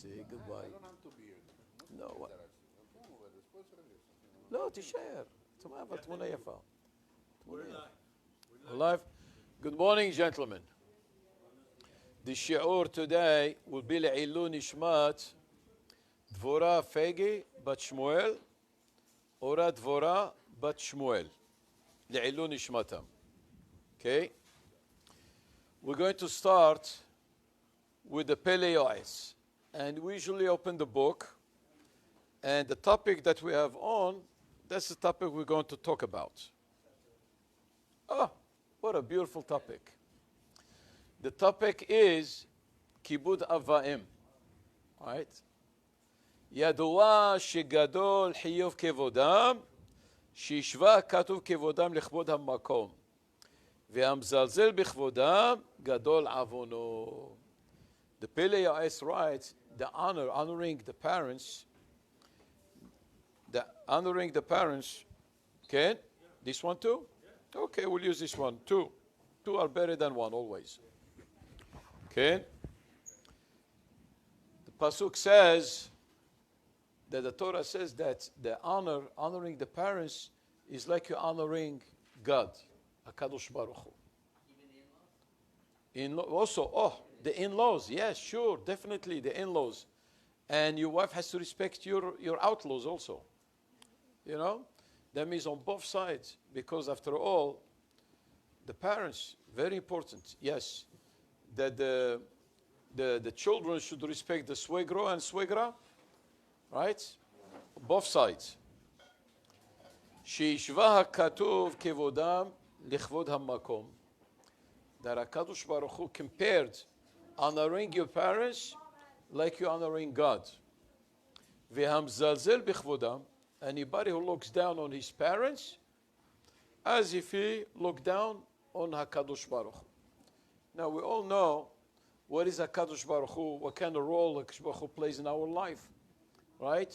say goodbye. I don't have to be here. No, לא, תישאר. תמונה יפה. Live. Good morning, gentlemen. The shi'ur today will be לעילוי נשמת דבורה פגי בת שמואל, אורה דבורה בת שמואל. לעילוי נשמתם. Okay? We're going to start with the Pele Yoetz. And we usually open the book. And the topic that we have on, that's the topic we're going to talk about. Oh, what a beautiful topic. The topic is Kibud Avaim. Right? ידוע שגדול חיוב כבודם, שישווה כתוב כבודם לכבוד המקום. והמזלזל בכבודם, גדול עוונו. The Pele Yoetz writes, honoring the parents, okay? This one too? Okay, we'll use this one. Two are better than one always. Okay? The Pasuk says, that the Torah says that the honoring the parents is like you're honoring God, HaKadosh Baruch Hu. Also, the in-laws, yes, sure, definitely the in-laws. And your wife has to respect your outlaws also. You know? That means on both sides, because after all, the parents, very important, yes, that the children should respect the suegro and suegra, right? Both sides. שישווה הכתוב כבודם לכבוד המקום. That HaKadosh Baruch Hu compared honoring your parents like you're honoring God. והמזלזל בכבודם, anybody who looks down on his parents, as if he looked down on HaKadosh Baruch Hu. Now we all know what is HaKadosh Baruch Hu, what kind of role HaKadosh Baruch Hu plays in our life. Right?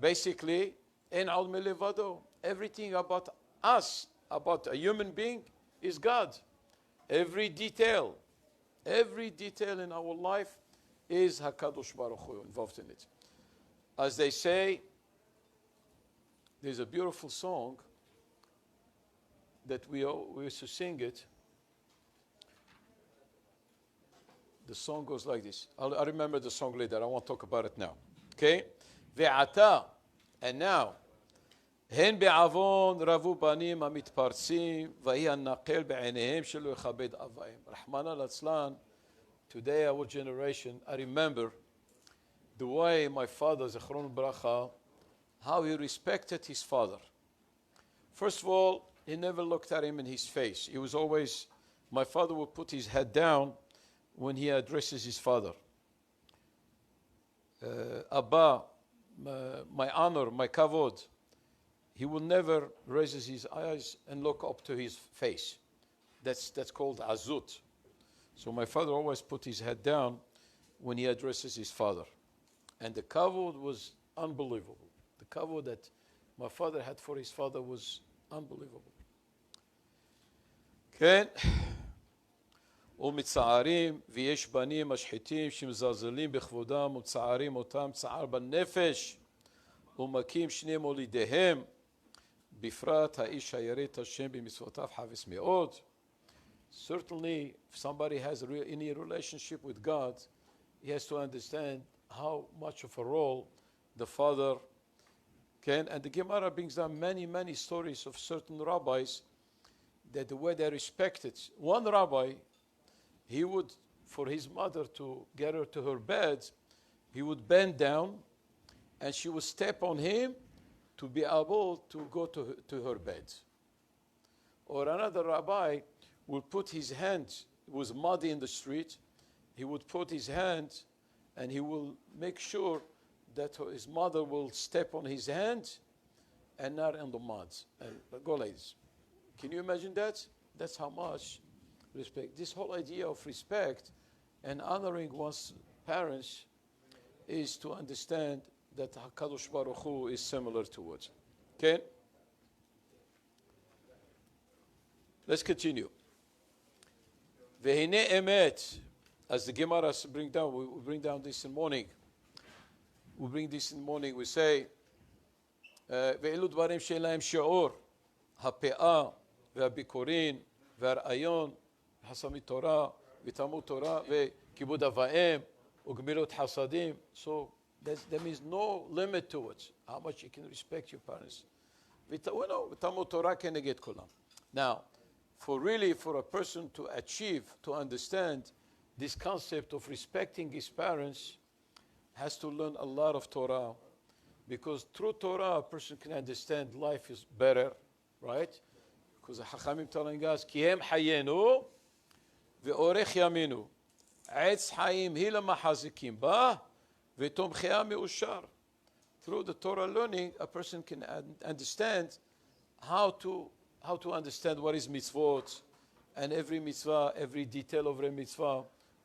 Basically, in al milevado, everything about us, about a human being, is God. Every detail in our life is HaKadosh Baruch Hu involved in it. As they say, there's a beautiful song that we used to sing it. The song goes like this. I remember the song later. I won't talk about it now. Okay? ועתה, and now, הן בעוון רבו בנים המתפרצים, ויהי הנקל בעיניהם שלא יכבד אביהם. רחמנא ליצלן, today our generation, I remember the way my father, זכרונו לברכה, how he respected his father. First of all, he never looked at him in his face. He was always, my father would put his head down when he addresses his father. Abba, my honor, my kavod, he will never raise his eyes and look up to his face. That's called azut. So my father always put his head down when he addresses his father. And the kavod was unbelievable. The kavod that my father had for his father was unbelievable. כן, ומצערים, ויש בנים משחיתים שמזלזלים בכבודם ומצערים אותם צער בנפש ומכים שני מולידיהם, בפרט האיש הירא את השם במצוותיו חפץ מאוד. Certainly, if somebody has any relationship with God, he has to understand how much of a role the father can. And the Gemara brings down many stories of certain rabbis that the way they respected. One rabbi, he would, for his mother to get her to her bed, he would bend down and she would step on him to be able to go to her bed. Or another rabbi would put his hand, it was muddy in the street, he would put his hand and he will make sure that his mother will step on his hand and not in the mud. And go ladies. Can you imagine that? That's how much respect. This whole idea of respect and honoring one's parents is to understand that HaKadosh Baruch Hu is similar to it. Okay? Let's continue. Vehine emet, as the Gemara bring down, we bring down this in morning. we bring this in the morning, we say, ואלו דברים שאין להם שיעור, הפאה והביקורין והרעיון, חסמי תורה ותלמוד תורה וכיבוד אב ואם וגמילות חסדים. So there is no limit to it, how much you can respect your parents. ותלמוד תורה כנגד כולם. Now, for a person to achieve, to understand this concept of respecting his parents, has to learn a lot of Torah, because through Torah a person can understand life is better, right? Because the Hachamim telling us, כי הם חיינו ואורך ימינו. עץ חיים היא למחזיקים בה ותומכיה מאושר. Through the Torah learning, a person can understand how to understand what is mitzvot, and every mitzvah, every detail of a mitzvah,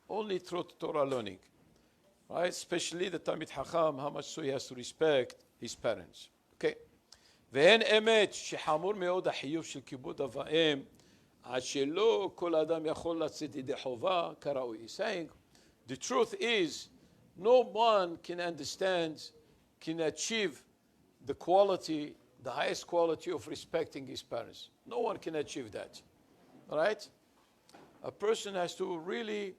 only through Torah learning. Right? Especially the Talmid Chacham, how much so he has to respect his parents. Okay? ואין אמת שחמור מאוד החיוב של כיבוד אב ואם, עד שלא כל אדם יכול לצאת ידי חובה כראוי. He's saying, the truth is, no one can understand, can achieve the quality, the highest quality of respecting his parents. No one can achieve that. All right? A person has to really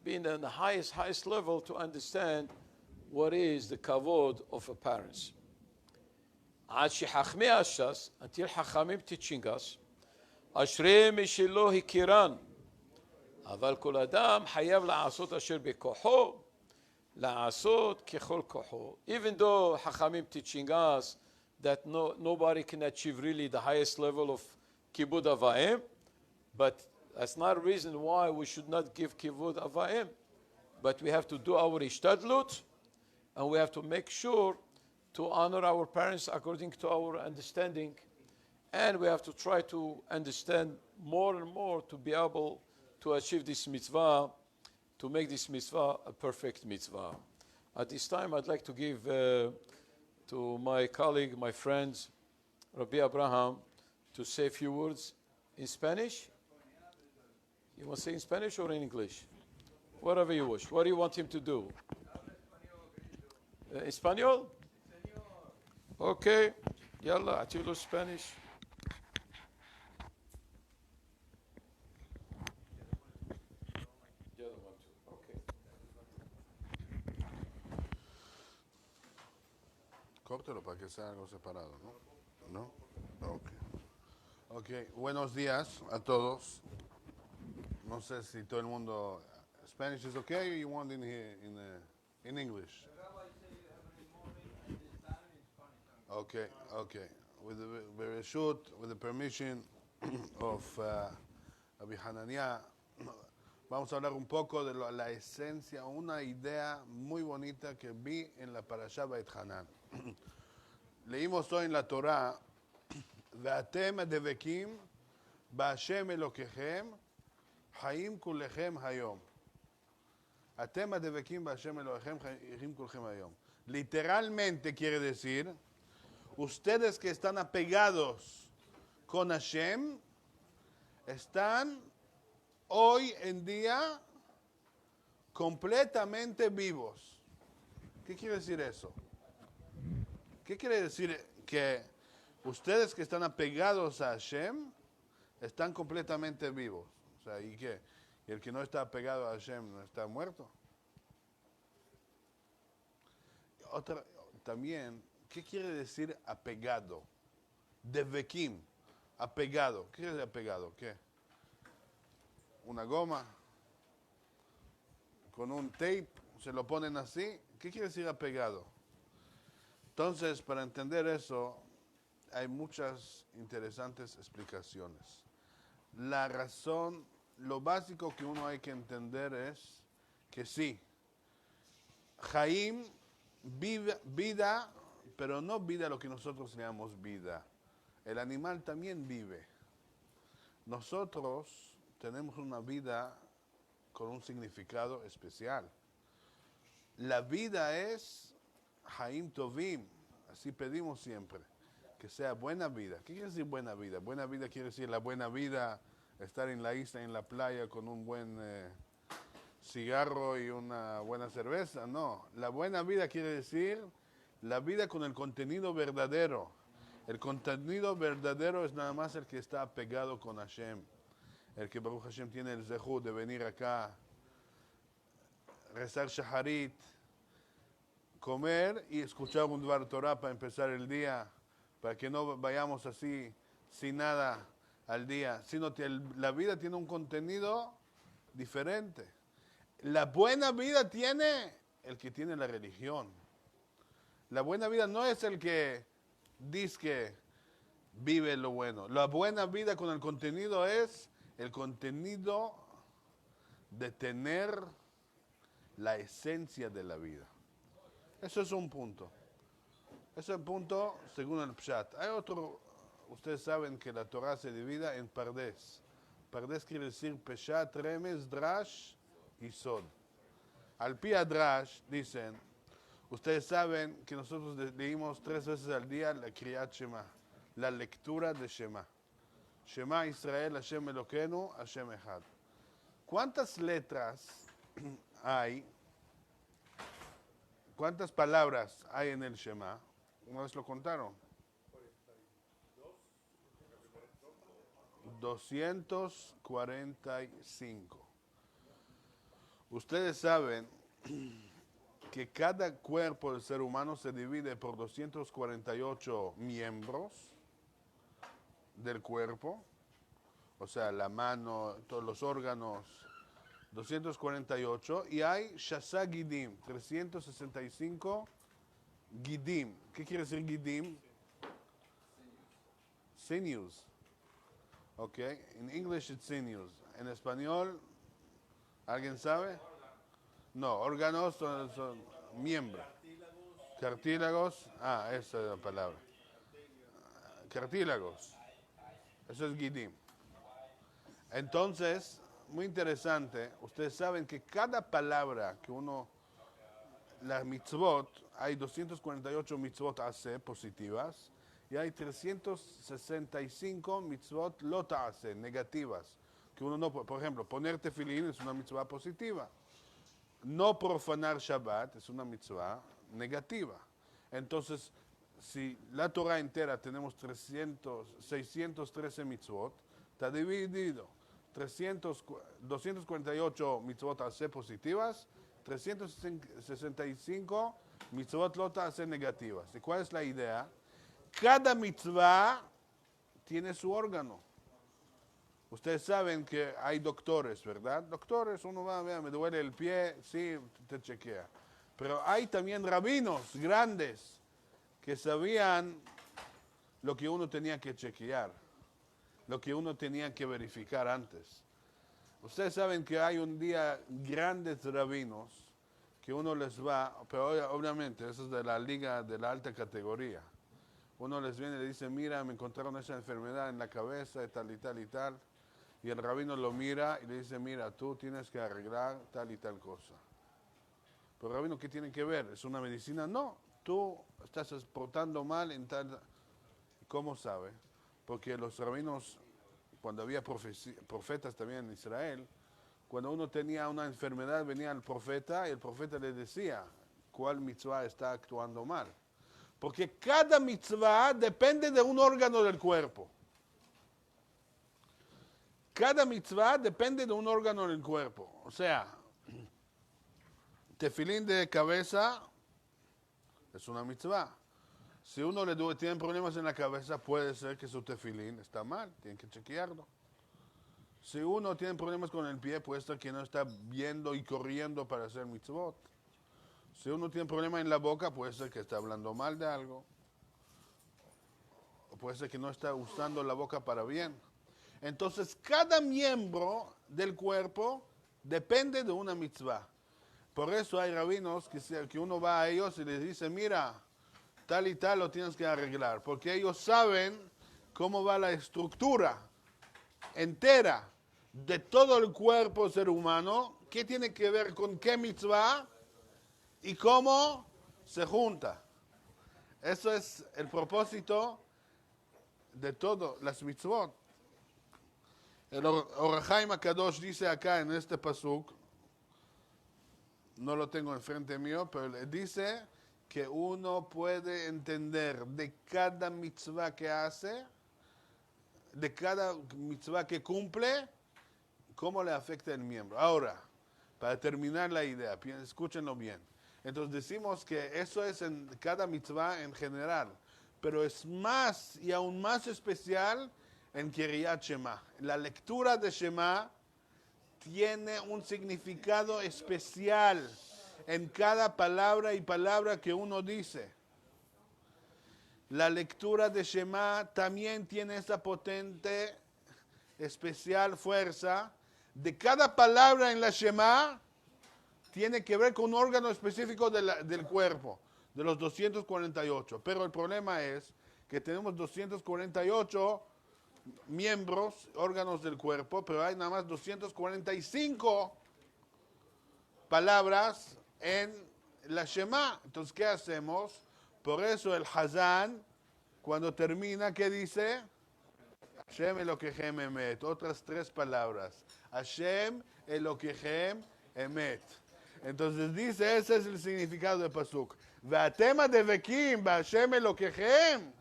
be in the highest level to understand what is the kavod of a parents. עד שחכמי הש"ס, until חכמים teaching us, אשרי מי שלא הכירן, אבל כל אדם חייב לעשות אשר בכוחו, לעשות ככל כוחו. Even though חכמים teaching us that nobody can achieve really the highest level of kibud אב ואם, but that's not a reason why we should not give kibud אב ואם. But we have to do our ishtadlut, and we have to make sure to honor our parents according to our understanding, and we have to try to understand more and more to be able to achieve this mitzvah, to make this mitzvah a perfect mitzvah. At this time, I'd like to give to my colleague, my friends, Rabbi Abraham, to say a few words in Spanish. You want to say in Spanish or in English? Whatever you wish. What do you want him to do? Espanol? Okay. Yalla, atilu Spanish. The other one too. Okay. Córtelo para que sea algo separado, ¿no? ¿No? Okay. Buenos días a todos. No sé si todo el mundo... Spanish is okay, or you want in here in English? Okay. With the permission of Rabbi Hanania, vamos a hablar un poco de la esencia, una idea muy bonita que vi en la Parashá Beit Hanan. Leímos hoy en la Torah, ואתם הדבקים בהשם אלוקיכם, חיים כולכם היום. אתם הדבקים בהשם אלוהיכם, חיים כולכם היום. Literalmente quiere decir, ustedes que están apegados con Hashem, están hoy en día completamente vivos. ¿Qué quiere decir eso? ¿Qué quiere decir que ustedes que están apegados a Hashem están completamente vivos? O sea, ¿y qué? ¿Y el que no está apegado a Hashem no está muerto? También, ¿qué quiere decir apegado? Devekim, apegado. ¿Qué quiere decir apegado? ¿Qué? ¿Una goma? ¿Con un tape? ¿Se lo ponen así? ¿Qué quiere decir apegado? Entonces, para entender eso, hay muchas interesantes explicaciones. La razón, lo básico que uno hay que entender es que sí, Jaim, vida, pero no vida lo que nosotros llamamos vida. El animal también vive. Nosotros tenemos una vida con un significado especial. La vida es Jaim Tovim, así pedimos siempre, que sea buena vida. ¿Qué quiere decir buena vida? Buena vida quiere decir la buena vida, estar en la isla, en la playa con un buen cigarro y una buena cerveza. No, la buena vida quiere decir la vida con el contenido verdadero. El contenido verdadero es nada más el que está apegado con Hashem. El que Baruch Hashem tiene el zehut de venir acá, rezar shaharit, comer y escuchar un Dvar Torah para empezar el día, para que no vayamos así sin nada al día, sino que la vida tiene un contenido diferente. La buena vida tiene el que tiene la religión. La buena vida no es el que dice que vive lo bueno. La buena vida con el contenido es el contenido de tener la esencia de la vida. Eso es un punto. Ese es un punto según el Pshat. Hay otro, ustedes saben que la Torah se divide en pardes. Pardes quiere decir Peshat, Remes, Drash y Sod. Al pi Drash dicen, ustedes saben que nosotros leímos 3 veces al día la Kriyat Shema, la lectura de Shema. Shema Israel, Hashem Elokeinu, Hashem Echad. ¿Cuántas letras hay? ¿Cuántas palabras hay en el Shema? Una vez lo contaron. 245. Ustedes saben que cada cuerpo del ser humano se divide por 248 miembros del cuerpo, o sea, la mano, todos los órganos, 248, y hay Shasa Gidim, 365 Gidim. ¿Qué quiere decir Gidim? Sinews. Ok, en English it's sinews. En español, ¿alguien sabe? No, órganos son miembros. Cartílagos. Ah, esa es la palabra. Cartílagos. Eso es Gidim. Entonces, muy interesante, ustedes saben que cada palabra que uno, las mitzvot, hay 248 mitzvot hace positivas y hay 365 mitzvot lot hace negativas. Que uno no, por ejemplo, poner tefilín es una mitzvah positiva. No profanar Shabbat es una mitzvah negativa. Entonces, si la Torah entera tenemos 613 mitzvot, está dividido. 248 mitzvot hace positivas, 365 mitzvot lot hace negativas. ¿Y cuál es la idea? Cada mitzvah tiene su órgano. Ustedes saben que hay doctores, ¿verdad? Doctores, uno va, vea, me duele el pie, sí, te chequea. Pero hay también rabinos grandes que sabían lo que uno tenía que chequear, lo que uno tenía que verificar antes. Ustedes saben que hay un día grandes rabinos que uno les va, pero obviamente eso es de la liga de la alta categoría. Uno les viene y le dice, mira, me encontraron esa enfermedad en la cabeza y tal y tal y tal. Y el rabino lo mira y le dice, mira, tú tienes que arreglar tal y tal cosa. Pero rabino, ¿qué tiene que ver? ¿Es una medicina? No, tú estás portando mal en tal... ¿Cómo sabe? Porque los rabinos, cuando había profetas también en Israel, cuando uno tenía una enfermedad venía el profeta y el profeta le decía cuál mitzvah está actuando mal. Porque cada mitzvah depende de un órgano del cuerpo. Cada mitzvah depende de un órgano del cuerpo. O sea, tefilín de cabeza es una mitzvah. Si uno tiene problemas en la cabeza, puede ser que su tefilín está mal, tiene que chequearlo. Si uno tiene problemas con el pie, puede ser que no está viendo y corriendo para hacer mitzvot. Si uno tiene problemas en la boca, puede ser que está hablando mal de algo. O puede ser que no está usando la boca para bien. Entonces, cada miembro del cuerpo depende de una mitzvah. Por eso hay rabinos que uno va a ellos y les dice, mira, tal y tal lo tienes que arreglar. Porque ellos saben cómo va la estructura entera de todo el cuerpo ser humano, qué tiene que ver con qué mitzvah y cómo se junta. Eso es el propósito de todo, las mitzvot. El Or HaChaim HaKadosh dice acá en este pasuk, no lo tengo enfrente mío, pero dice que uno puede entender de cada mitzvah que hace, de cada mitzvah que cumple, cómo le afecta el miembro. Ahora, para terminar la idea, escúchenlo bien. Entonces decimos que eso es en cada mitzvah en general, pero es más y aún más especial en Kiryat Shema. La lectura de Shema tiene un significado especial en cada palabra y palabra que uno dice. La lectura de Shema también tiene esa potente, especial fuerza. De cada palabra en la Shema tiene que ver con un órgano específico del cuerpo, de los 248. Pero el problema es que tenemos 248 miembros, órganos del cuerpo, pero hay nada más 245 palabras en la Shema. Entonces, ¿qué hacemos? Por eso el Hazán, cuando termina, ¿qué dice? Hashem Elokechem Emet. Otras 3 palabras. Hashem Elokechem Emet. Entonces dice, ese es el significado de Pasuk. Ve'atem devekim b'Hashem Elokechem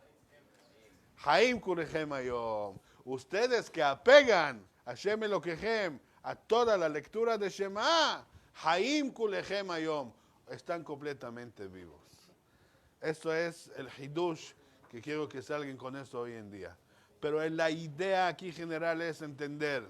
Haim Kulechem Hayom. Ustedes que apegan a Hashem Elokechem a toda la lectura de Shema, Haim Kulechem Hayom, están completamente vivos. Eso es el hidush que quiero que salgan con eso hoy en día. Pero la idea aquí general es entender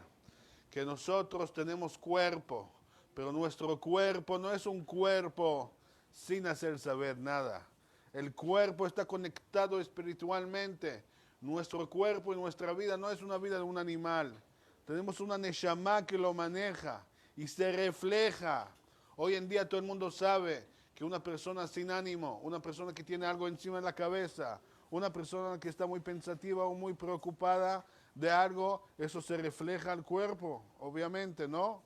que nosotros tenemos cuerpo, pero nuestro cuerpo no es un cuerpo sin hacer saber nada. El cuerpo está conectado espiritualmente. Nuestro cuerpo y nuestra vida no es una vida de un animal. Tenemos una neshama que lo maneja y se refleja. Hoy en día todo el mundo sabe que una persona sin ánimo, una persona que tiene algo encima de la cabeza, una persona que está muy pensativa o muy preocupada de algo, eso se refleja al cuerpo, obviamente, ¿no?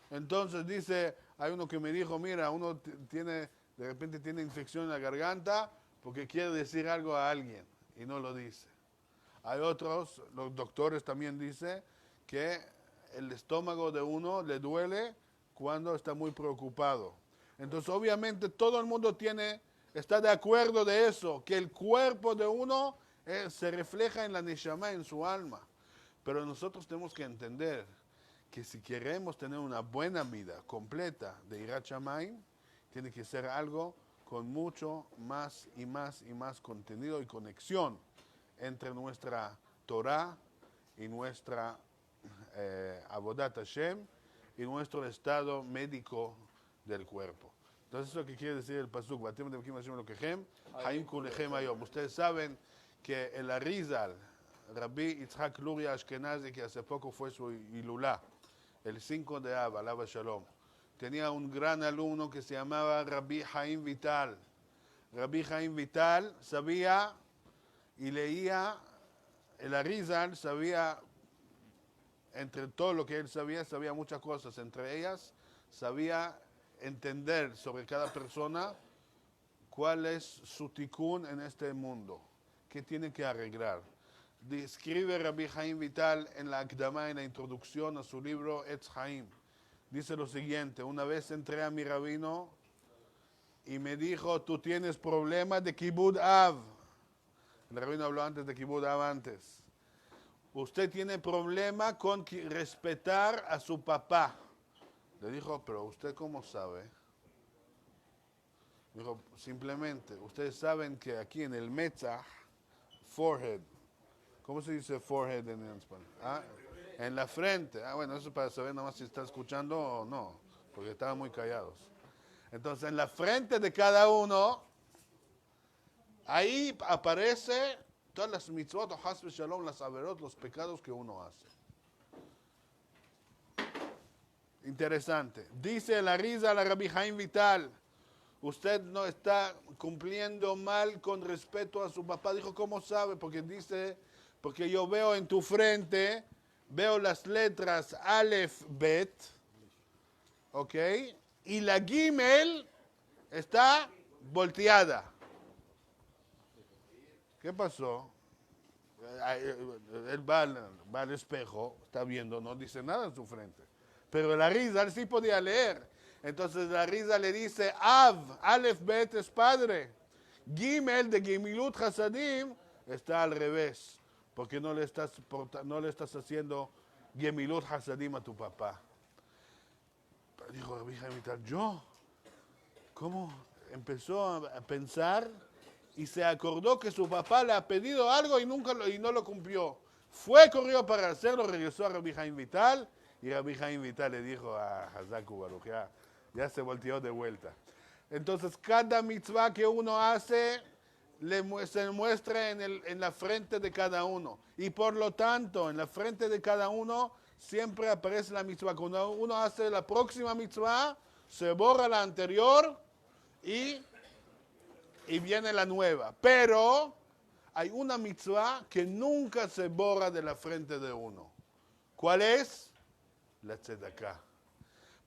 Entonces dice, hay uno que me dijo, mira, uno de repente tiene infección en la garganta porque quiere decir algo a alguien y no lo dice. Hay otros, los doctores también dicen que el estómago de uno le duele cuando está muy preocupado. Entonces, obviamente, todo el mundo está de acuerdo de eso, que el cuerpo de uno se refleja en la neshama, en su alma. Pero nosotros tenemos que entender que si queremos tener una buena vida completa de Yirat Shamayim, tiene que ser algo con mucho más y más y más contenido y conexión entre nuestra Torah y nuestra Avodat Hashem y nuestro estado médico del cuerpo. Entonces, eso que quiere decir el pasuk, ustedes saben que el Arizal, Rabbi Yitzhak Luria Ashkenazi, que hace poco fue su Ilulá, el 5 de Av, alaba Shalom, tenía un gran alumno que se llamaba Rabbi Haim Vital. Rabbi Haim Vital sabía y leía, el Arizal sabía, entre todo lo que él sabía muchas cosas, entre ellas sabía entender sobre cada persona cuál es su tikkun en este mundo, qué tiene que arreglar. Describe Rabbi Haim Vital en la Akdama, en la introducción a su libro Etz Haim. Dice lo siguiente: una vez entré a mi rabino y me dijo, tú tienes problemas de Kibud Av. El rabino habló antes de Kibud Av antes. Usted tiene problema con respetar a su papá. Le dijo, pero ¿usted cómo sabe? Dijo, simplemente, ustedes saben que aquí en el Metzach, forehead, ¿cómo se dice forehead en español? ¿Ah? En la frente. Bueno, eso para saber nada más si está escuchando o no, porque estaban muy callados. Entonces, en la frente de cada uno, ahí aparece todas las mitzvot, o hasbe shalom, las averot, los pecados que uno hace. Interesante. Dice la risa a la Rabbi Haim Vital, usted no está cumpliendo mal con respeto a su papá. Dijo, ¿cómo sabe? Porque dice, porque yo veo en tu frente, veo las letras Aleph, Bet, ¿ok? Y la Gimel está volteada. ¿Qué pasó? Él va al espejo, está viendo, no dice nada en su frente. Pero el Arizal sí podía leer. Entonces la risa le dice, Aleph Bet es padre. Gimel de Gemilut Hasadim está al revés, porque no le estás haciendo Gemilut Hasadim a tu papá. Dijo Rabbi Haim Vital, ¿yo? ¿Cómo? Empezó a pensar y se acordó que su papá le ha pedido algo y no lo cumplió. Corrió para hacerlo, regresó a Rabbi Haim Vital y Rabbi Haim Vital le dijo a Hazaku Baruch, ya se volteó de vuelta. Entonces cada mitzvah que uno hace se muestra en la frente de cada uno. Y por lo tanto, en la frente de cada uno siempre aparece la mitzvah. Cuando uno hace la próxima mitzvah, se borra la anterior y viene la nueva. Pero hay una mitzvah que nunca se borra de la frente de uno. ¿Cuál es? La tzedakah.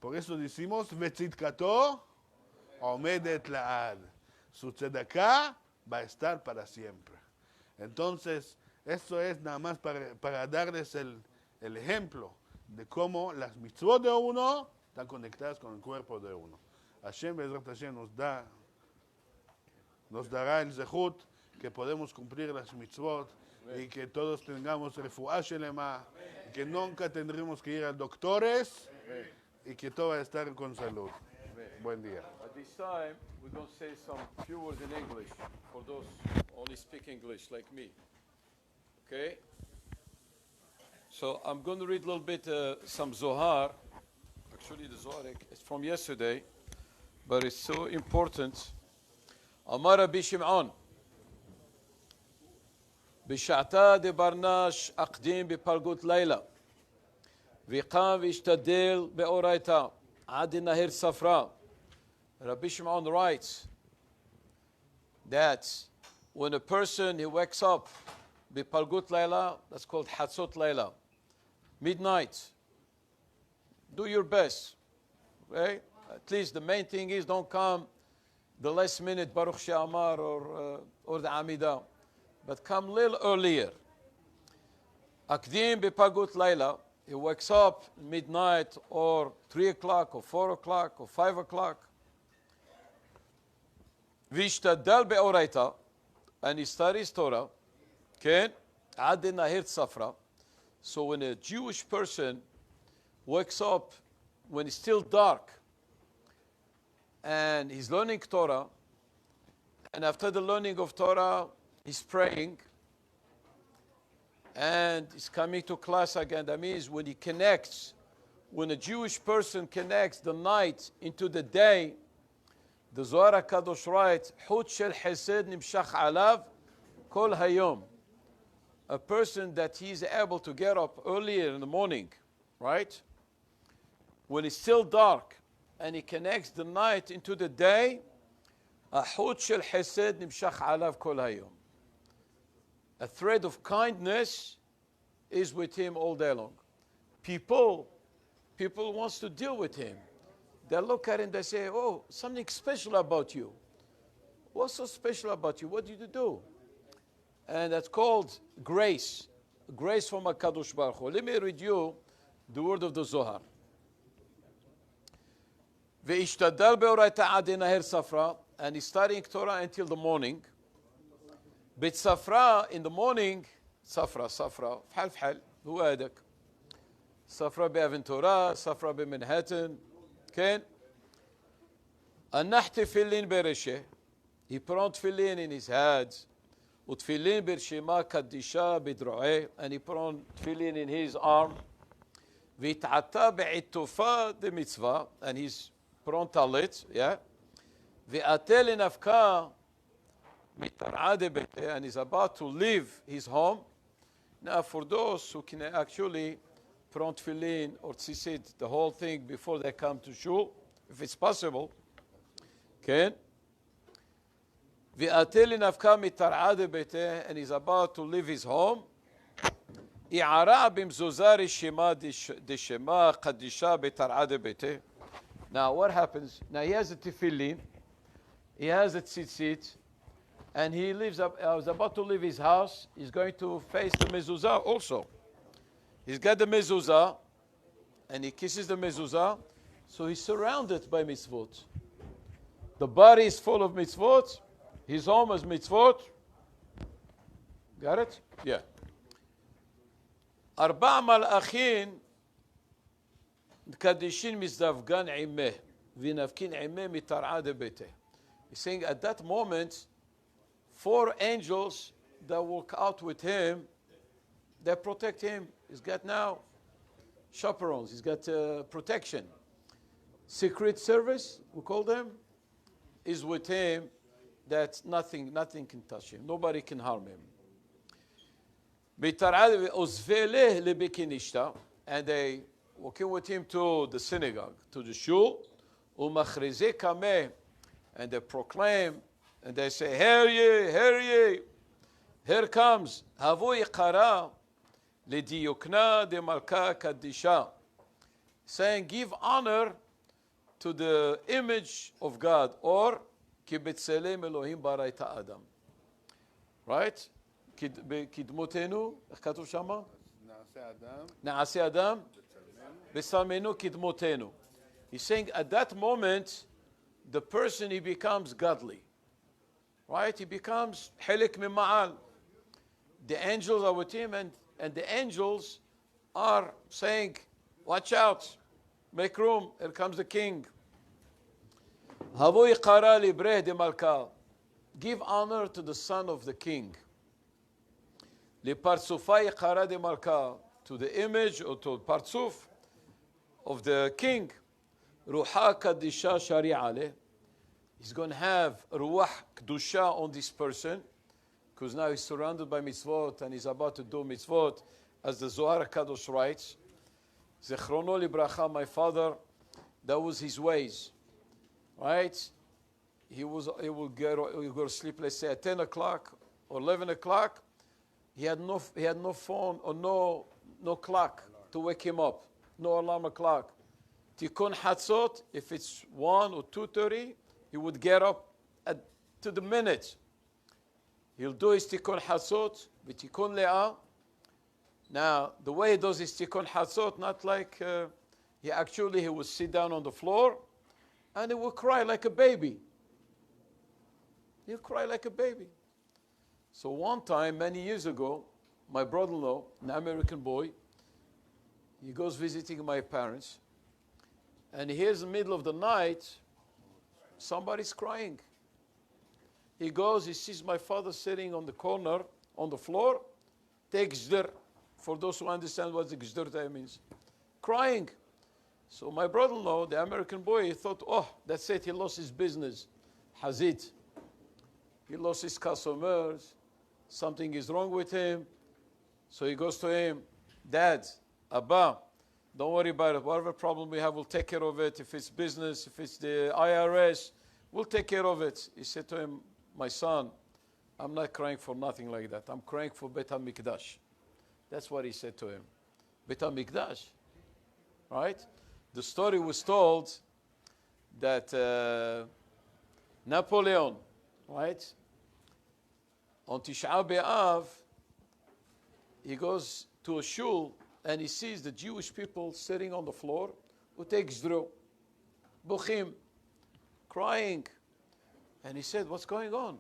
Por eso decimos, vetzidkato omedet la'ad. Su tzedakah va a estar para siempre. Entonces, esto es nada más para darles el ejemplo de cómo las mitzvot de uno están conectadas con el cuerpo de uno. Hashem, Bezrat Hashem, nos dará el zehut que podemos cumplir las mitzvot y que todos tengamos refuah shelema, y que nunca tendremos que ir a doctores y que todo va a estar con salud. Buen día. At this time, we're going to say some few words in English for those who only speak English like me. Okay? So I'm going to read a little bit some Zohar. Actually, the Zohar is from yesterday, but it's so important. Amar Rabbi Shimon, בשעתה דברנש אקדים בפלגות לילה, וקם והשתדל באורייתא עד נהר ספרא. Rabbi Shimon writes that when a person he wakes up בפלגות לילה, that's called חצות לילה, midnight, do your best, okay? At least the main thing is don't come the last minute Baruch She'amar or the Amidah, but come a little earlier. Akdim b'pagut layla, he wakes up midnight or 3 o'clock or 4 o'clock or 5 o'clock. Vishtadal be'oraita, and he studies Torah. Okay? Ad nahir Safra. So when a Jewish person wakes up when it's still dark and he's learning Torah, and after the learning of Torah, he's praying and he's coming to class again. That means when he connects, when a Jewish person connects the night into the day, the Zohar HaKadosh writes, Hut shel chesed nimshach alav kol hayom. A person that he's able to get up earlier in the morning, right? When it's still dark and he connects the night into the day, a hut shel chesed nimshach alav kol hayom. A thread of kindness is with him all day long. People wants to deal with him. They look at him, they say, oh, something special about you. What's so special about you? What did you do? And that's called grace. Grace from HaKadosh Baruch Hu. Let me read you the word of the Zohar. Ve'ishtadal be'oraita ad nahar Safra, and he's studying Torah until the morning. Bet Safra in the morning, Safra, fhal fhal, هو هذاك. Safra بأفنتورا, Safra بمنهاتن, كان. النح تفلين برشه, he put on tefillin in his hands, وتفلين برشما كدشا بدرعه, and he put on tefillin in his arm. והתעטה בעטופה דמצווה, and he's put on talit, yeah. ועטה לנפקה and he's about to leave his home. Now, for those who can actually put on tefillin or tzitzit, the whole thing before they come to shul, if it's possible, okay? And he's about to leave his home. Now, what happens? Now, he has a tefillin, he has a tzitzit, and he leaves up. I was about to leave his house. He's going to face the mezuzah also. He's got the mezuzah, and he kisses the mezuzah. So he's surrounded by mitzvot. The body is full of mitzvot. His home is mitzvot. Got it? Yeah. ארבע מלאכים מקדישים מזדווגן עימה ונפקין עימה מתרעה דביתה. He's saying at that moment, 4 angels that walk out with him, they protect him. He's got now chaperones. He's got protection. Secret service, we call them, is with him that nothing can touch him. Nobody can harm him. And they walking with him to the synagogue, to the shul, and they proclaim, and they say, hear ye, hear ye, here comes, Havu Yiqara, Lidiyukna de Malka Kadisha, saying, give honor to the image of God, or Kibetzelem Elohim Baraita Adam. Right? Kidmotenu, איך כתוב שמה? נעשה אדם בצלמנו kidmotenu. He's saying at that moment, the person, he becomes godly. Right? He becomes حلك من معال. The angels are with him, and the angels are saying, watch out, make room, here comes the king. Havu Yiqara libreh de Malka. Give honor to the son of the king. Lipartsufa Yiqara de Malka. To the image or to partsuf of the king. Ruha Kadisha Shari Ale. He's going to have Ruach Kedusha on this person, because now he's surrounded by mitzvot and he's about to do mitzvot, as the Zohar Kadosh writes. Zechrono Libracha, my father, that was his ways. Right? He will go to sleep, let's say at 10 o'clock or 11 o'clock. He had no phone or no clock to wake him up. No alarm clock. Tikkun Hatzot, if it's 1 or 2:30, he would get up to the minute. He'll do his Tikkun Hatzot, Tikkun Le'ah. Now, the way he does his Tikkun Hatzot, not like he would sit down on the floor and he would cry like a baby. He'll cry like a baby. So one time, many years ago, my brother-in-law, an American boy, he goes visiting my parents, and he hears in the middle of the night, somebody's crying. He goes, he sees my father sitting on the corner, on the floor, takes gzdr. For those who understand what the gzdr means. Crying. So my brother-in-law, the American boy, he thought, oh, that's it, he lost his business. Hazit. He lost his customers. Something is wrong with him. So he goes to him, Dad, Abba, don't worry about it. Whatever problem we have, we'll take care of it. If it's business, if it's the IRS, we'll take care of it. He said to him, my son, I'm not crying for nothing like that. I'm crying for Bet HaMikdash. That's what he said to him. Bet HaMikdash. Right? The story was told that Napoleon, right? On Tisha B'Av, he goes to a shul and he sees the Jewish people sitting on the floor who take zdro, buchim, crying. And he said, what's going on?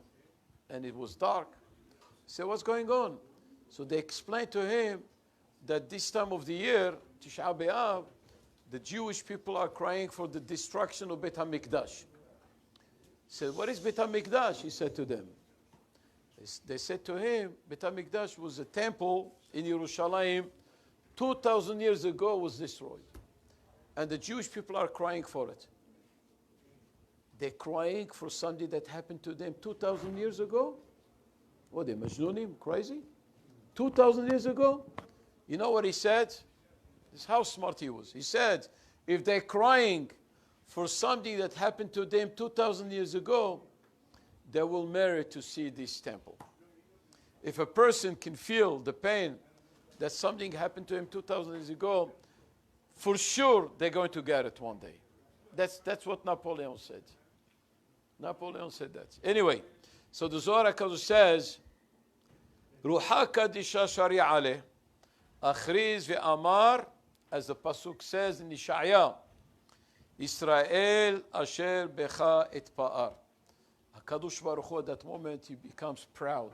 And it was dark. He said, what's going on? So they explained to him that this time of the year, Tisha B'Av, the Jewish people are crying for the destruction of Bet HaMikdash. He said, what is Bet HaMikdash? He said to them. They said to him, Bet HaMikdash was a temple in Yerushalayim 2,000 years ago, was destroyed. And the Jewish people are crying for it. They're crying for something that happened to them 2,000 years ago? What, they Majnunim, crazy? 2,000 years ago? You know what he said? This is how smart he was. He said, if they're crying for something that happened to them 2,000 years ago, they will merit to see this temple. If a person can feel the pain that something happened to him 2,000 years ago, for sure they're going to get it one day. That's what Napoleon said. Napoleon said that. Anyway, so the Zohar HaKadosh says, Ruha Kadisha Shari Ale, Achriz ve'amar, as the Pasuk says in Yeshaya, Israel asher becha et pa'ar. HaKadosh Baruch Hu, at that moment, he becomes proud.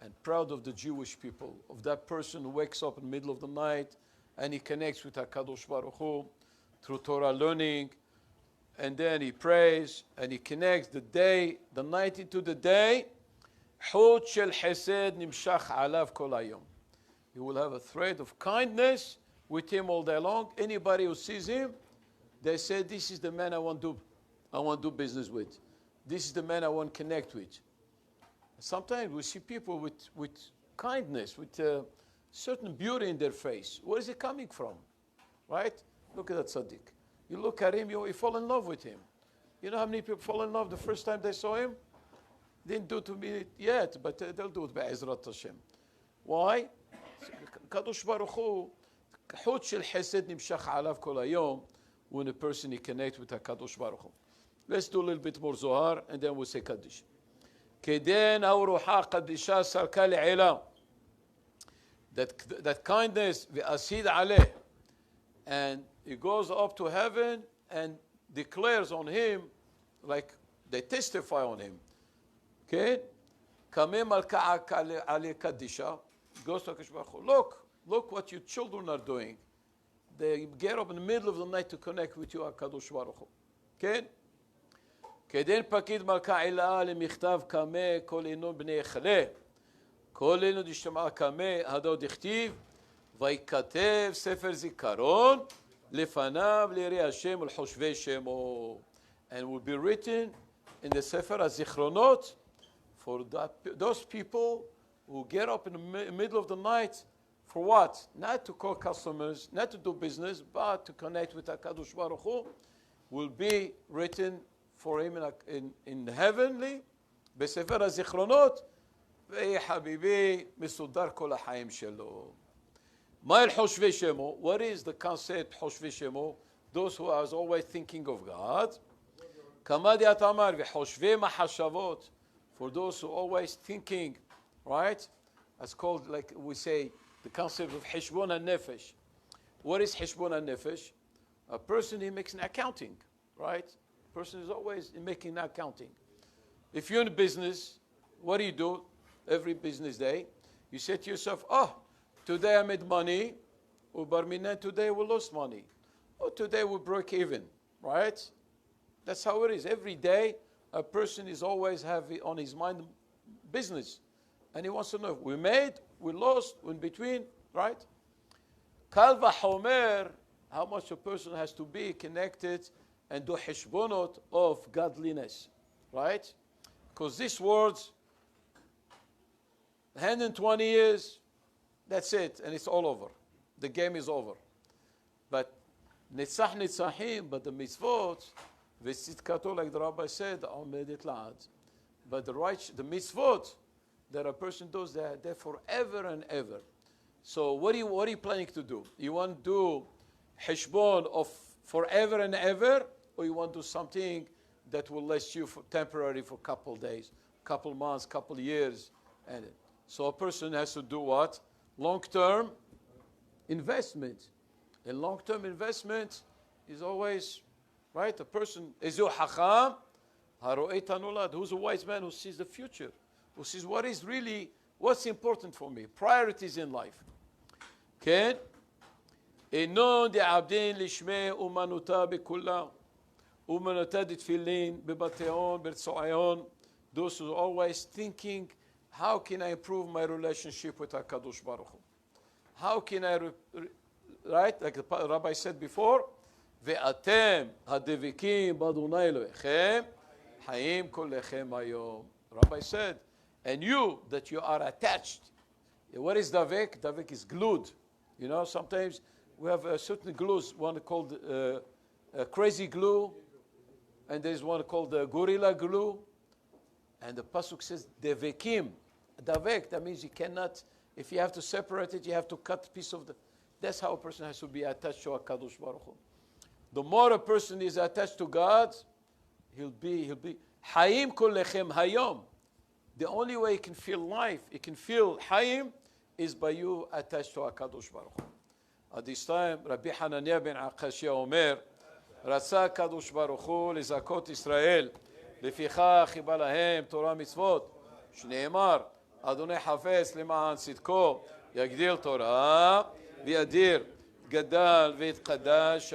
And proud of the Jewish people, of that person who wakes up in the middle of the night and he connects with HaKadosh Baruch Hu through Torah learning. And then he prays and he connects the night into the day. Hut shel chesed nimshach alav kol hayom. He will have a thread of kindness with him all day long. Anybody who sees him, they say, this is the man I want to do business with. This is the man I want to connect with. Sometimes we see people with kindness, with certain beauty in their face. Where is it coming from? Right? Look at that tzaddik. You look at him, you fall in love with him. You know how many people fall in love the first time they saw him? Didn't do to me yet, but they'll do it be'ezrat Hashem. Why? Kadosh Baruch Hu, hut shel chesed nimshach alav kol hayom, when a person he connects with HaKadosh Baruch Hu. Let's do a little bit more Zohar, and then we'll say Kaddish. כדין האורוחה קדישה סרקה לעילה. That kindness, ועשיד עליה. And he goes up to heaven and declares on him, like they testify on him. Okay? קמא מלכה עליה קדישה. Goes to HaKadosh Baruch Hu. Look what your children are doing. They get up in the middle of the night to connect with you, HaKadosh Baruch Hu. Okay? כדין פקיד מלכה עילה למכתב קמא כל אינו בני יחלה. כל אינו דשתמע קמא הדוד הכתיב ויקטב ספר זיכרון לפניו ליראי השם ולחושבי שמו. And will be written in the Safra הזיכרונות for those people who get up in the middle of the night for what? Not to call customers, not to do business, but to connect with HaKadosh Baruch Hu, will be written for him in heavenly, בספר הזיכרונות, ויהיה חביבי מסודר כל החיים שלו. מה אל חושבי שמו? What is the concept חושבי שמו? Those who are always thinking of God. כמה דיית אמר, וחושבי מחשבות, for those who are always thinking, right? It's called, like we say, the concept of חשבון הנפש. What is חשבון הנפש? A person, he makes an accounting, right? Person is always making accounting. If you're in business, what do? Every business day? You say to yourself, today I made money, or barminan, today we lost money. Or today we broke even, right? That's how it is. Every day, a person is always having on his mind business. And he wants to know, we made, we lost, we're in between, right? Kal v'chomer, how much a person has to be connected and do hishbonot of godliness, right? Because these words, 120 years, that's it, and it's all over. The game is over. But nitzach nitzachim, but the mitzvot, v'tzitkato, like the rabbi said, omedet la'ad. But the mitzvot that a person does, they're forever and ever. So what are you planning to do? You want to do hishbon of forever and ever, or you want to do something that will last you temporary for a couple of days, couple months, couple years? And so a person has to do what? Long-term investment. And long-term investment is always, right? A person, Ezu Hacham, Haro'et Hanulad, who's a wise man who sees the future, who sees what's important for me, priorities in life. Okay? אינו דעבדין לשמי אומנותה בכולה, אומנותה דתפילין, בבתיון, ברצועיון, those who are always thinking, how can I improve my relationship with HaKadosh Baruch Hu? How can I, right, like the rabbi said before, ואתם הדבקים באדוני אלוהיכם, חיים כולכם היום. Rabbi said, and you, that you are attached. What is davek? Davek is glued. You know, sometimes we have certain glues, one called crazy glue, and there's one called gorilla glue. And the pasuk says devekim, davek. That means you cannot. If you have to separate it, you have to cut a piece of the. That's how a person has to be attached to HaKadosh Baruch Hu. The more a person is attached to God, he'll be hayim kollechem hayom. The only way you can feel life, you can feel hayim, is by you attached to HaKadosh Baruch Hu. At this time, Rabbi Hananiah ben Akashia Omer, רצה הקדוש ברוך הוא לזכות ישראל, לפיכך חיבה להם תורה מצוות, שנאמר, אדוני חפץ למען צדקו, יגדיל תורה וידיר, גדל ויתקדש